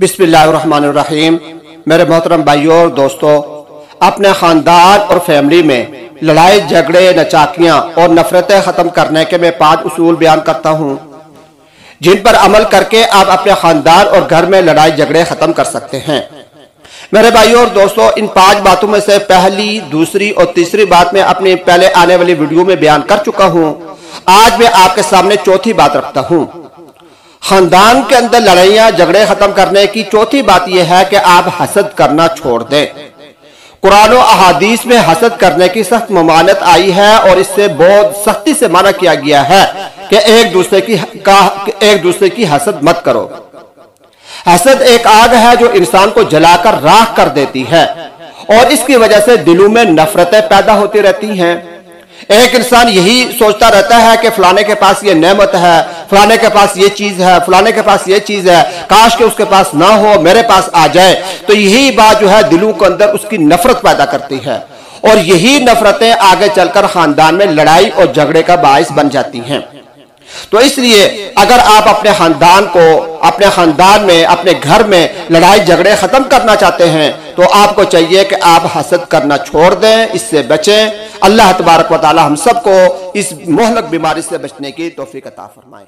बिस्मिल्लाहिर्रहमानिर्रहीम। मेरे मोहतरम भाइयों और दोस्तों, अपने खानदान और फैमिली में लड़ाई झगड़े नचाकियां और नफरतें खत्म करने के मैं 5 उसूल बयान करता हूं, जिन पर अमल करके आप अपने खानदान और घर में लड़ाई झगड़े खत्म कर सकते हैं। मेरे भाइयों और दोस्तों, इन 5 बातों में से पहली, दूसरी और तीसरी बात मैं अपनी पहले आने वाली वीडियो में बयान कर चुका हूं। आज मैं आपके सामने चौथी बात रखता हूं। खानदान के अंदर लड़ाइयां झगड़े खत्म करने की चौथी बात यह है कि आप हसद करना छोड़ दें। कुरान और अहादीस में हसद करने की सख्त ममानत आई है और इससे बहुत सख्ती से मना किया गया है कि एक दूसरे की हसद मत करो। हसद एक आग है जो इंसान को जलाकर राख कर देती है और इसकी वजह से दिलों में नफरतें पैदा होती रहती हैं। एक इंसान यही सोचता रहता है कि फलाने के पास ये नेमत है, फलाने के पास ये चीज है, फलाने के पास ये चीज है, काश के उसके पास ना हो, मेरे पास आ जाए। तो यही बात जो है दिलों के अंदर उसकी नफरत पैदा करती है और यही नफरतें आगे चलकर खानदान में लड़ाई और झगड़े का बाइस बन जाती हैं। तो इसलिए अगर आप अपने खानदान को, अपने खानदान में, अपने घर में लड़ाई झगड़े खत्म करना चाहते हैं तो आपको चाहिए कि आप हसद करना छोड़ दें, इससे बचें। अल्लाह तबारक व तआला हम सबको इस मुहलक बीमारी से बचने की तौफीक अता फरमाए।